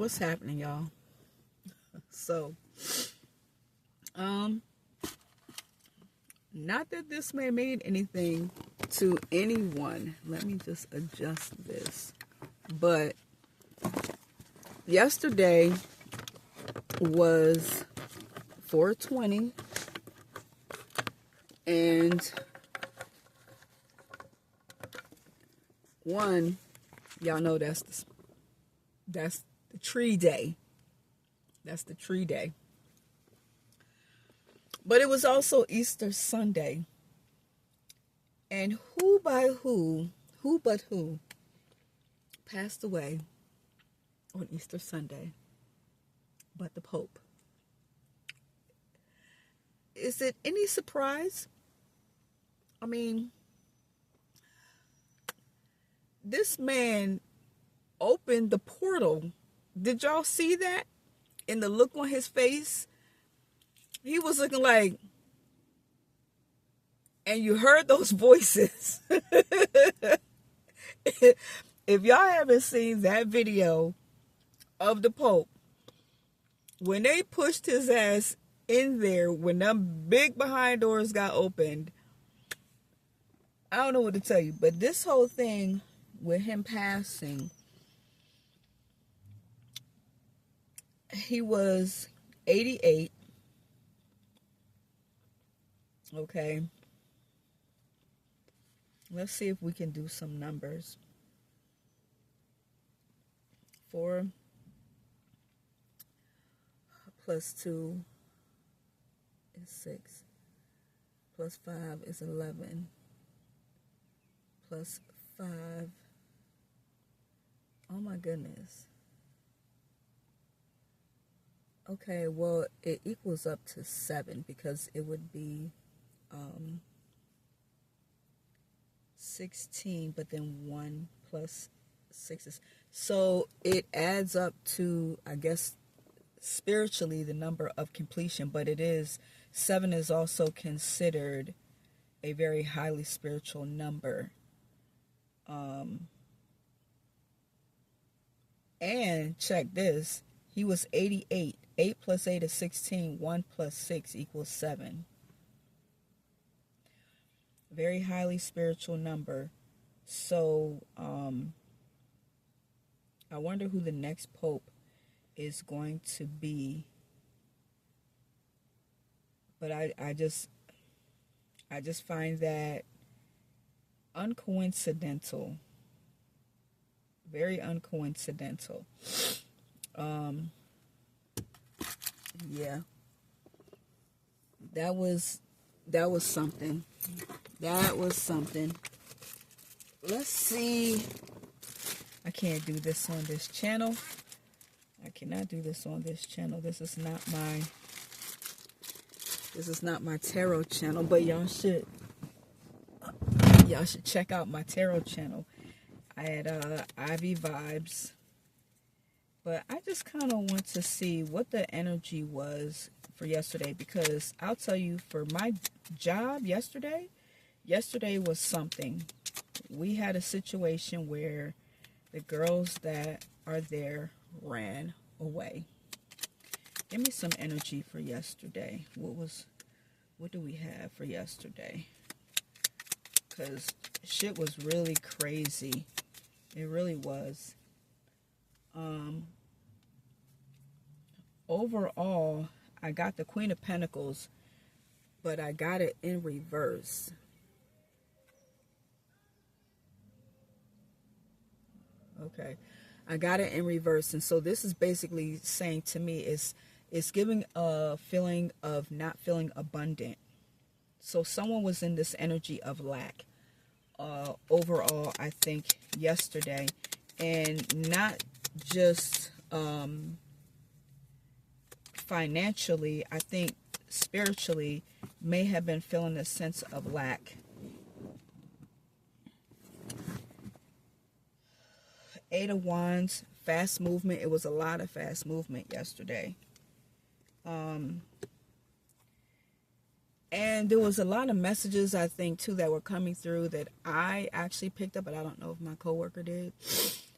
What's happening, y'all? So, um, not that this may mean anything to anyone. Let me just adjust this. But yesterday was 420, and y'all know that's the tree day. That's the tree day. But it was also Easter Sunday. And who but who passed away on Easter Sunday but the Pope? Is it any surprise? I mean, this man opened the portal. Did y'all see that? In the look on his face? He was looking like, and you heard those voices. If y'all haven't seen that video of the Pope, when they pushed his ass in there, when them big behind doors got opened, I don't know what to tell you, but this whole thing with him passing, he was 88. Okay. Let's see if we can do some numbers. 4 plus 2 is 6. Plus 5 is 11. Plus 5. Oh my goodness. Okay, well, it equals up to 7 because it would be 16, but then 1 plus 6 is... So it adds up to, I guess, spiritually the number of completion, but 7 is also considered a very highly spiritual number. And check this, he was 88. 8 plus 8 is 16. 1 plus 6 equals 7. Very highly spiritual number. So, I wonder who the next pope is going to be. But I just find that uncoincidental. Very uncoincidental. Yeah. That was something. That was something. Let's see. I can't do this on this channel. I cannot do this on this channel. This is not my tarot channel, but y'all should check out my tarot channel. I had Ivy Vibes. But I just kind of want to see what the energy was for yesterday, because I'll tell you, for my job yesterday was something. We had a situation where the girls that are there ran away. Give me some energy for yesterday. What do we have for yesterday? Because shit was really crazy. It really was. Overall, I got the Queen of Pentacles, but I got it in reverse. Okay. I got it in reverse. And so this is basically saying to me, it's giving a feeling of not feeling abundant. So someone was in this energy of lack. Overall, I think yesterday, and not just financially, I think spiritually may have been feeling a sense of lack. 8 of Wands, fast movement. It was a lot of fast movement yesterday. And there was a lot of messages, I think, too, that were coming through that I actually picked up, but I don't know if my coworker did.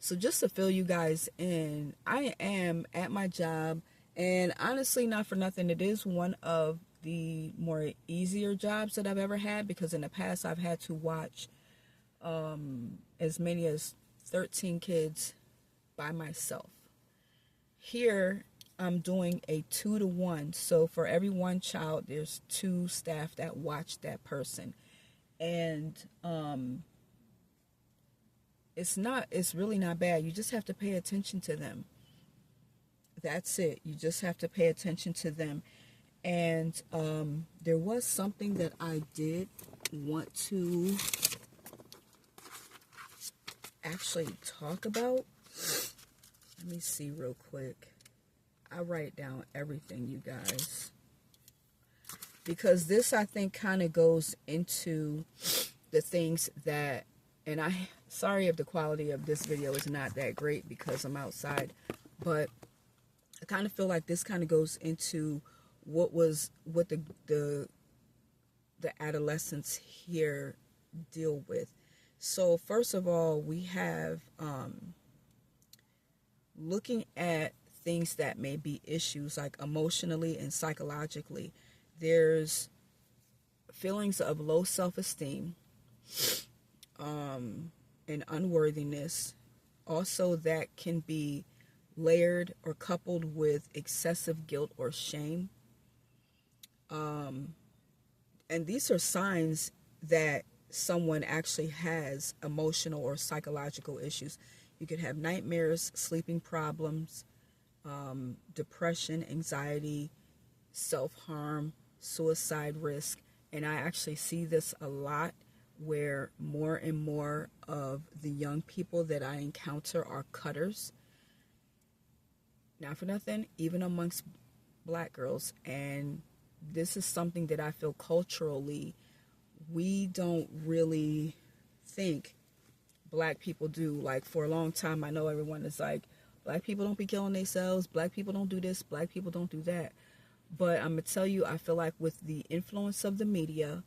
So just to fill you guys in, I am at my job, and honestly, not for nothing, it is one of the more easier jobs that I've ever had, because in the past I've had to watch as many as 13 kids by myself. Here, I'm doing a 2-to-1. So for every one child, there's 2 staff that watch that person. And it's really not bad. You just have to pay attention to them. That's it. You just have to pay attention to them. And there was something that I did want to actually talk about. Let me see real quick. I write down everything, you guys, because this, I think, kind of goes into the things that, and sorry if the quality of this video is not that great because I'm outside, but I kind of feel like this kind of goes into what the adolescents here deal with. So first of all, we have looking at things that may be issues like emotionally and psychologically. There's feelings of low self-esteem and unworthiness. Also, that can be layered or coupled with excessive guilt or shame. And these are signs that someone actually has emotional or psychological issues. You could have nightmares, sleeping problems, depression, anxiety, self-harm, suicide risk. And I actually see this a lot, where more and more of the young people that I encounter are cutters. Not for nothing, even amongst black girls. And this is something that I feel culturally we don't really think black people do. Like, for a long time, I know everyone is like, black people don't be killing themselves, black people don't do this, black people don't do that. But I'm going to tell you, I feel like with the influence of the media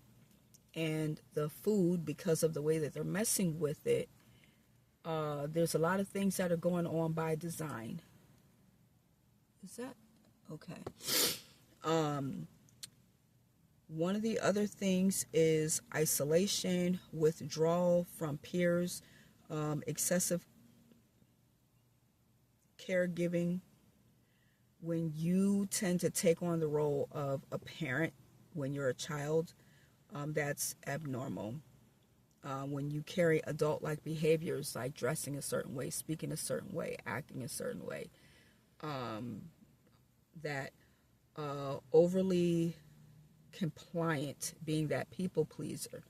and the food, because of the way that they're messing with it, there's a lot of things that are going on by design. Is that okay? One of the other things is isolation, withdrawal from peers, excessive caregiving. When you tend to take on the role of a parent when you're a child, that's abnormal. When you carry adult-like behaviors like dressing a certain way, speaking a certain way, acting a certain way, that overly compliant, being that people pleaser.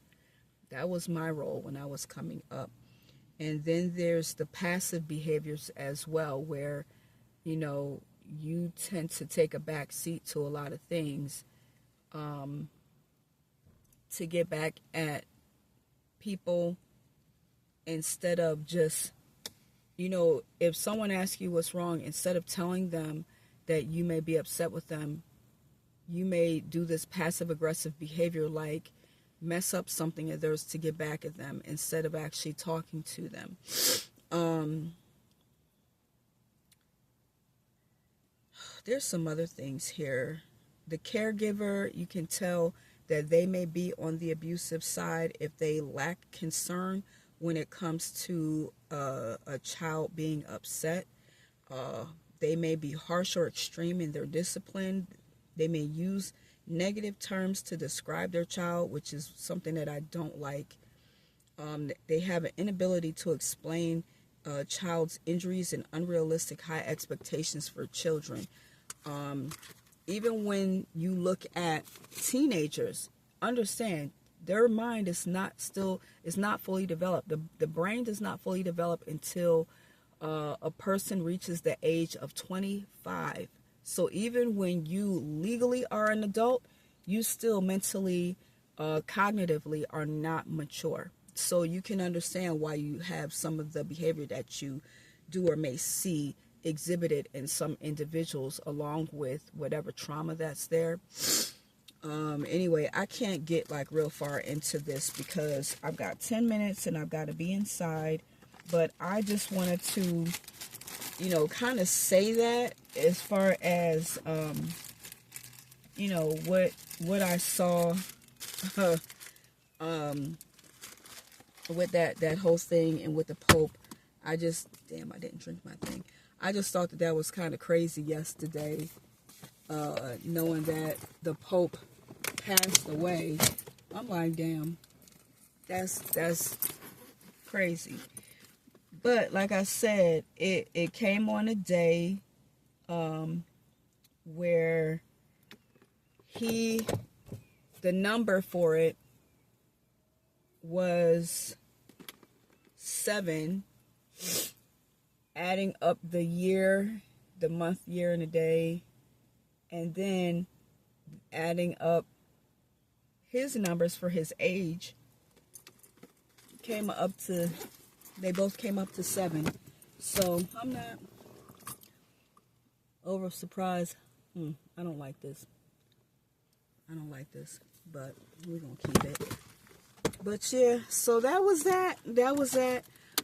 That was my role when I was coming up. And then there's the passive behaviors as well, where, you know, you tend to take a back seat to a lot of things to get back at people, instead of just, you know, if someone asks you what's wrong, instead of telling them that you may be upset with them, you may do this passive aggressive behavior, like mess up something of theirs to get back at them, instead of actually talking to them. There's some other things here. The caregiver, you can tell that they may be on the abusive side if they lack concern when it comes to a child being upset. They may be harsh or extreme in their discipline. They may use negative terms to describe their child, which is something that I don't like. They have an inability to explain a child's injuries and unrealistic high expectations for children. Even when you look at teenagers, understand their mind is not fully developed. The brain does not fully develop until a person reaches the age of 25. So even when you legally are an adult, you still mentally, cognitively are not mature. So you can understand why you have some of the behavior that you do or may see exhibited in some individuals, along with whatever trauma that's there. Anyway, I can't get like real far into this because I've got 10 minutes and I've got to be inside. But I just wanted to, you know, kind of say that as far as, you know, what I saw with that whole thing and with the Pope. I just, damn, I didn't drink my thing. I just thought that was kind of crazy yesterday, knowing that the Pope passed away. I'm like, damn, that's crazy. But like I said, it came on a day where the number for it was 7, adding up the year, the month, year, and the day, and then adding up his numbers for his age, they both came up to 7. So I'm not over surprised. I don't like this. But we're gonna keep it. But yeah, so that was that.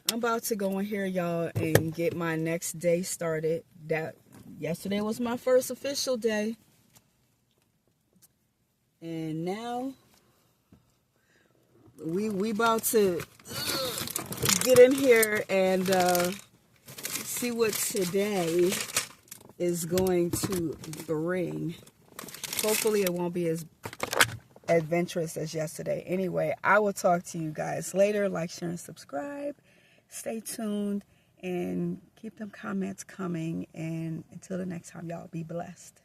I'm about to go in here, y'all, and get my next day started. That yesterday was my first official day. And now we about to get in here and see what today is going to bring. Hopefully it won't be as adventurous as yesterday. Anyway, I will talk to you guys later. Like, share, and subscribe. Stay tuned and keep them comments coming. And until the next time, y'all, be blessed.